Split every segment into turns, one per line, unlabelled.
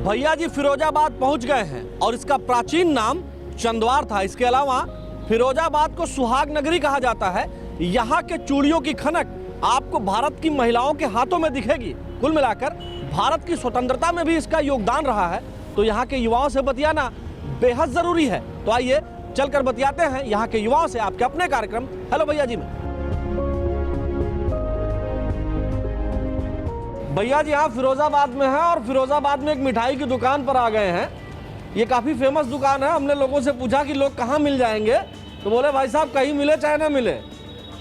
भैया जी फिरोजाबाद पहुंच गए हैं और इसका प्राचीन नाम चंदवार था। इसके अलावा फिरोजाबाद को सुहाग नगरी कहा जाता है। यहाँ के चूड़ियों की खनक आपको भारत की महिलाओं के हाथों में दिखेगी। कुल मिलाकर भारत की स्वतंत्रता में भी इसका योगदान रहा है। तो यहाँ के युवाओं से बतियाना बेहद जरूरी है। तो आइए चलकर बतियाते हैं यहाँ के युवाओं से आपके अपने कार्यक्रम हेलो भैया जी में। भैया जी यहाँ फिरोजाबाद में है और फिरोजाबाद में एक मिठाई की दुकान पर आ गए हैं। ये काफ़ी फेमस दुकान है। हमने लोगों से पूछा कि लोग कहाँ मिल जाएंगे, तो बोले भाई साहब कहीं मिले चाहे ना मिले,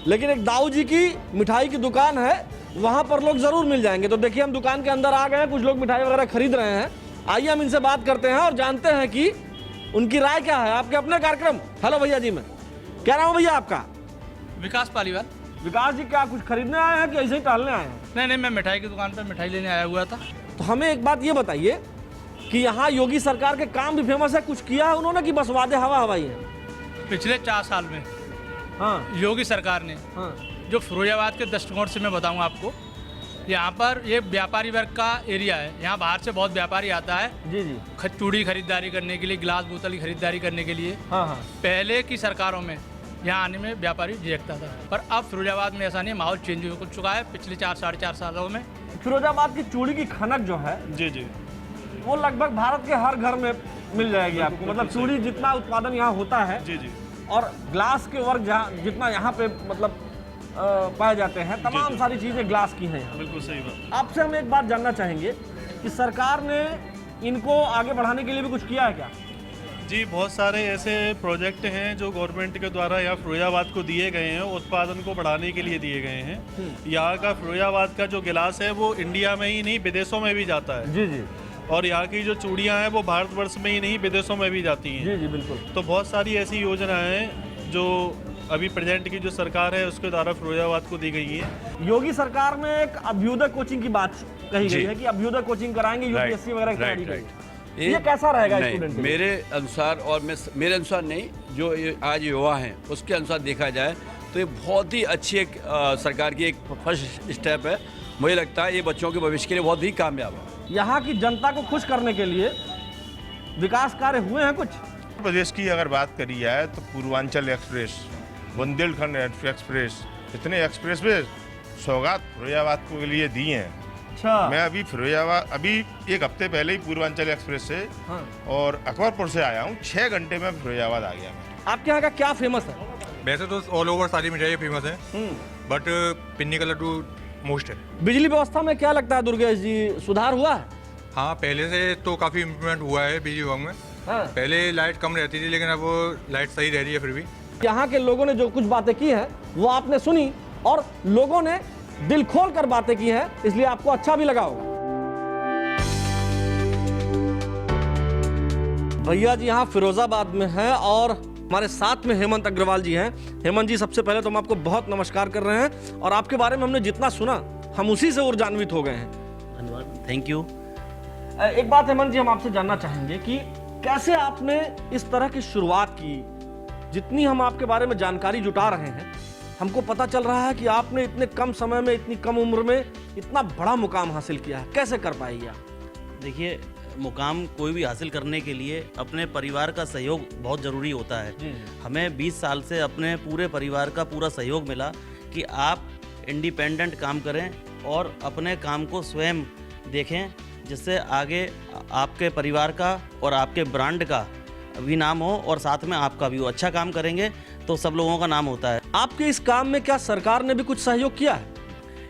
लेकिन एक दाऊ जी की मिठाई की दुकान है, वहाँ पर लोग ज़रूर मिल जाएंगे। तो देखिए हम दुकान के अंदर आ गए हैं, कुछ लोग मिठाई वगैरह खरीद रहे हैं। आइए हम इनसे बात करते हैं और जानते हैं कि उनकी राय क्या है आपके अपने कार्यक्रम हेलो भैया जी में। क्या नाम है भैया आपका?
विकास पालीवाल।
विकास जी क्या कुछ खरीदने आए हैं कि ऐसे ही टहलने आए हैं?
नहीं, मैं मिठाई की दुकान पर मिठाई लेने आया हुआ था।
तो हमें एक बात ये बताइए कि यहाँ योगी सरकार के काम भी फेमस है, कुछ किया है उन्होंने कि बस वादे हवा हवाई है?
पिछले 4 साल में
हाँ
योगी सरकार ने जो फिरोजाबाद के दृष्टिकोण से मैं बताऊँ आपको, यहाँ पर ये व्यापारी वर्ग का एरिया है। यहाँ बाहर से बहुत व्यापारी आता है
जी
चूड़ी खरीदारी करने के लिए, गिलास बोतल की खरीदारी करने के लिए।
हाँ।
पहले की सरकारों में यहाँ आने में व्यापारी झिझकता था, पर अब फिरोजाबाद में ऐसा नहीं, माहौल चेंज हो चुका है पिछले 4-4.5 सालों में।
फिरोजाबाद की चूड़ी की खनक जो है
जी
वो लगभग भारत के हर घर में मिल जाएगी आपको। मतलब चूड़ी जितना उत्पादन यहाँ होता है
जी
और ग्लास के वर्ग जितना यहाँ पे मतलब पाए जाते हैं, तमाम सारी चीज़ें ग्लास की हैं यहाँ।
बिल्कुल सही बात।
आपसे हम एक बात जानना चाहेंगे कि सरकार ने इनको आगे बढ़ाने के लिए भी कुछ किया है क्या?
जी, बहुत सारे ऐसे प्रोजेक्ट हैं जो गवर्नमेंट के द्वारा यहाँ फिरोजाबाद को दिए गए हैं, उत्पादन को बढ़ाने के लिए दिए गए हैं। यहाँ का फिरोजाबाद का जो गिलास है वो इंडिया में ही नहीं विदेशों में भी जाता है।
जी।
और यहाँ की जो चूड़ियाँ हैं वो भारतवर्ष में ही नहीं विदेशों में भी जाती हैं।
जी बिल्कुल।
तो बहुत सारी ऐसी योजनाएं हैं जो अभी प्रेजेंट की जो सरकार है उसके द्वारा फिरोजाबाद को दी गई है।
योगी सरकार में एक अभ्युदय कोचिंग की बात कही गई है कि अभ्युदय कोचिंग कराएंगे, यूपीएससी वगैरह की तैयारी करेंगे। ये कैसा रहेगा स्टूडेंट?
मेरे अनुसार और मेरे अनुसार नहीं, जो आज युवा हैं उसके अनुसार देखा जाए तो ये बहुत ही अच्छी एक सरकार की एक फर्स्ट स्टेप है। मुझे लगता है ये बच्चों के भविष्य के लिए बहुत ही कामयाब है।
यहाँ की जनता को खुश करने के लिए विकास कार्य हुए हैं कुछ?
प्रदेश की अगर बात करी जाए तो पूर्वांचल एक्सप्रेस, बुंदेलखंड एक्सप्रेस, इतने एक्सप्रेस वे सौगात फिरोजाबाद को लिए दी हैं।
अच्छा।
मैं अभी फिरोजाबाद अभी 1 हफ्ते पहले ही पूर्वांचल एक्सप्रेस से और अकबरपुर से आया हूँ। 6 घंटे में फिरोजाबाद आ गया मैं।
आपके यहाँ का क्या फेमस है?
वैसे तो ऑल ओवर सारी मिठाई फेमस है, बट पिन्नी का लड्डू मोस्ट है।
बिजली व्यवस्था में क्या लगता है दुर्गेश जी, सुधार हुआ है?
हाँ, पहले से तो काफ़ी इम्प्रूवमेंट हुआ है बिजली विभाग में। पहले लाइट कम रहती थी लेकिन अब वो लाइट सही रह रही है। फिर भी
यहाँ के लोगों ने जो कुछ बातें की हैं वो आपने सुनी और लोगों ने दिल खोल कर बातें की हैं, इसलिए आपको अच्छा भी लगा होगा। भैया जी यहाँ फिरोजाबाद में हैं और हमारे साथ में हेमंत अग्रवाल जी हैं। हेमंत जी, सबसे पहले तो हम आपको बहुत नमस्कार कर रहे हैं और आपके बारे में हमने जितना सुना हम उसी से ऊर्जान्वित हो गए हैं।
धन्यवाद, थैंक यू।
एक बात हेमंत जी हम आपसे जानना चाहेंगे कि कैसे आपने इस तरह की शुरुआत की? जितनी हम आपके बारे में जानकारी जुटा रहे हैं, हमको पता चल रहा है कि आपने इतने कम समय में, इतनी कम उम्र में इतना बड़ा मुकाम हासिल किया है। कैसे कर पाएगी आप?
देखिए, मुकाम कोई भी हासिल करने के लिए अपने परिवार का सहयोग बहुत ज़रूरी होता है। हमें 20 साल से अपने पूरे परिवार का पूरा सहयोग मिला कि आप इंडिपेंडेंट काम करें और अपने काम को स्वयं देखें, जिससे आगे आपके परिवार का और आपके ब्रांड का भी नाम हो और साथ में आपका भी हो। अच्छा काम करेंगे तो सब लोगों का नाम होता है।
आपके इस काम में क्या सरकार ने भी कुछ सहयोग किया है?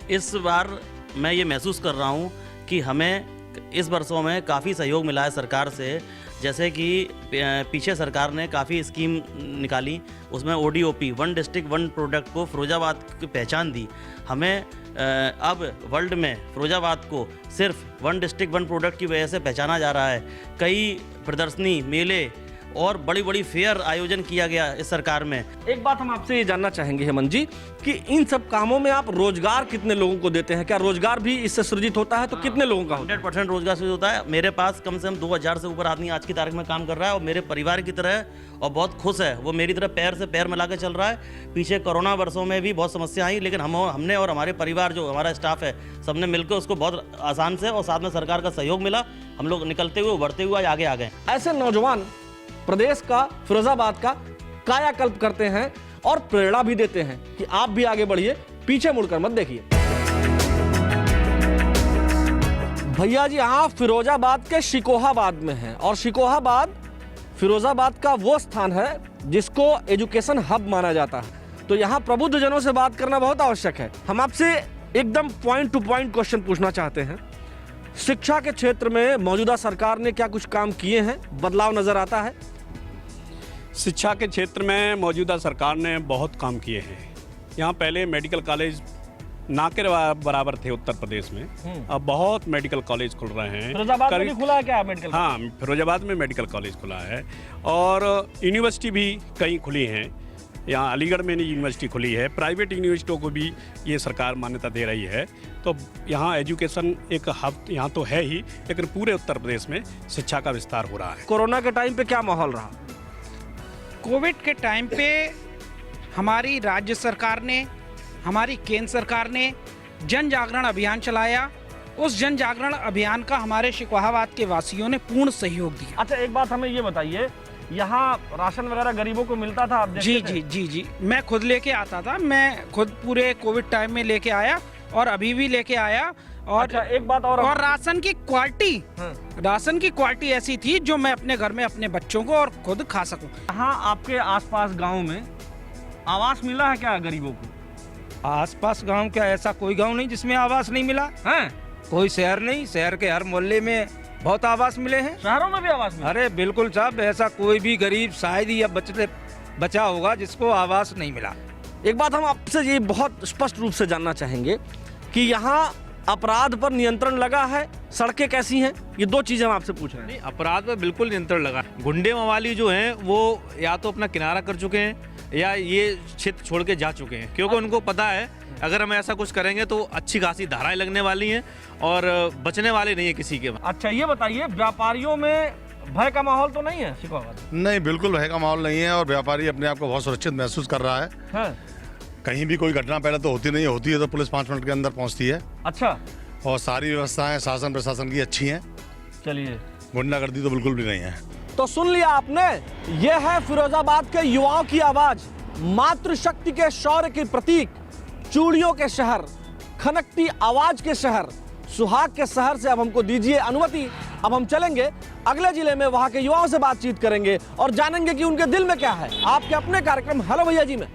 इस बार मैं ये महसूस कर रहा हूँ कि हमें इस वर्षों में काफ़ी सहयोग मिला है सरकार से। जैसे कि पीछे सरकार ने काफ़ी स्कीम निकाली, उसमें ODOP, 1 डिस्ट्रिक्ट 1 प्रोडक्ट को फिरोजाबाद की पहचान दी। हमें अब वर्ल्ड में फिरोजाबाद को सिर्फ 1 डिस्ट्रिक्ट 1 प्रोडक्ट की वजह से पहचाना जा रहा है। कई प्रदर्शनी, मेले और बड़ी बड़ी फेयर आयोजन किया गया इस सरकार में।
एक बात हम आपसे ये जानना चाहेंगे हेमंत जी कि इन सब कामों में आप रोजगार कितने लोगों को देते हैं? क्या रोजगार भी इससे सृजित होता है? तो कितने लोगों का होता है?
100% रोजगार सृजित होता है। मेरे पास कम से कम 2000 से ऊपर आदमी आज की तारीख में काम कर रहा है और मेरे परिवार की तरह और बहुत खुश है। वो मेरी तरह पैर से पैर मिला के चल रहा है। पीछे कोरोना वर्षों में भी बहुत समस्या आई, लेकिन हमने और हमारे परिवार, जो हमारा स्टाफ है, सबने मिलकर उसको बहुत आसान से और साथ में सरकार का सहयोग मिला हम लोग निकलते हुए उभरते हुए आज आगे आ गए।
ऐसे नौजवान प्रदेश का, फिरोजाबाद का कायाकल्प करते हैं और प्रेरणा भी देते हैं कि आप भी आगे बढ़िए, पीछे मुड़कर मत देखिए। भैया जी, आप फिरोजाबाद के शिकोहाबाद में हैं और शिकोहाबाद फिरोजाबाद का वो स्थान है जिसको एजुकेशन हब माना जाता है। तो यहाँ प्रबुद्ध जनों से बात करना बहुत आवश्यक है। हम आपसे एकदम पॉइंट टू पॉइंट क्वेश्चन पूछना चाहते हैं। शिक्षा के क्षेत्र में मौजूदा सरकार ने क्या कुछ काम किए हैं, बदलाव नजर आता है?
शिक्षा के क्षेत्र में मौजूदा सरकार ने बहुत काम किए हैं। यहाँ पहले मेडिकल कॉलेज ना के बराबर थे उत्तर प्रदेश में, अब बहुत मेडिकल कॉलेज खुल रहे हैं।
फिरोजाबाद में भी खुला है क्या मेडिकल?
हाँ, फिरोजाबाद में मेडिकल कॉलेज खुला है और यूनिवर्सिटी भी कई खुली हैं। यहाँ अलीगढ़ में यूनिवर्सिटी खुली है, प्राइवेट यूनिवर्सिटियों को भी ये सरकार मान्यता दे रही है। तो यहाँ एजुकेशन एक हब यहाँ तो है ही, लेकिन पूरे उत्तर प्रदेश में शिक्षा का विस्तार हो रहा है।
कोरोना के टाइम पे क्या माहौल रहा?
कोविड के टाइम पे हमारी राज्य सरकार ने, हमारी केंद्र सरकार ने जन जागरण अभियान चलाया। उस जन जागरण अभियान का हमारे शिकोहाबाद के वासियों ने पूर्ण सहयोग दिया।
अच्छा, एक बात हमें ये बताइए, यहाँ राशन वगैरह गरीबों को मिलता था? आप
जी जी जी जी, मैं खुद लेके आता था। मैं खुद पूरे कोविड टाइम में लेके आया और अभी भी लेके आया। और
अच्छा, एक बात और
राशन की क्वालिटी ऐसी थी जो मैं अपने घर में अपने बच्चों को और खुद खा सकूं।
यहाँ आपके आसपास गांव में आवास मिला है क्या गरीबों को?
आसपास गांव क्या, ऐसा कोई गांव नहीं जिसमें आवास नहीं मिला है। कोई शहर नहीं, शहर के हर मोहल्ले में बहुत आवास मिले हैं।
शहरों में भी आवास मिले?
अरे बिल्कुल साहब, ऐसा कोई भी गरीब शायद ही अब बचा होगा जिसको आवास नहीं मिला।
एक बात हम आपसे ये बहुत स्पष्ट रूप से जानना चाहेंगे कि यहाँ अपराध पर नियंत्रण लगा है, सड़कें कैसी हैं? ये दो चीजें हम आपसे पूछ रहे हैं।
अपराध पर बिल्कुल नियंत्रण लगा। गुंडे मवाली जो हैं वो या तो अपना किनारा कर चुके हैं या ये क्षेत्र छोड़ के जा चुके हैं, क्योंकि उनको पता है अगर हम ऐसा कुछ करेंगे तो अच्छी खासी धाराएं लगने वाली हैं और बचने वाले नहीं है किसी के।
अच्छा, ये बताइए, व्यापारियों में भय का माहौल तो नहीं है शिकोहाबाद?
नहीं, बिल्कुल भय का माहौल नहीं है और व्यापारी अपने आप को बहुत सुरक्षित महसूस कर रहा है। कहीं भी कोई घटना पहले तो होती नहीं, होती है तो पुलिस 5 मिनट के अंदर पहुंचती है।
अच्छा,
और सारी व्यवस्थाएं शासन प्रशासन की अच्छी हैं।
चलिए,
गुंडागर्दी तो बिल्कुल भी नहीं है।
तो सुन लिया आपने, ये है फिरोजाबाद के युवाओं की आवाज, मातृशक्ति के शौर्य के प्रतीक, चूड़ियों के शहर, खनकती आवाज के शहर, सुहाग के शहर से अब हमको दीजिए अनुमति। अब हम चलेंगे अगले जिले में, वहां के युवाओं से बातचीत करेंगे और जानेंगे कि उनके दिल में क्या है। आपके अपने कार्यक्रम हेलो भैया जी में।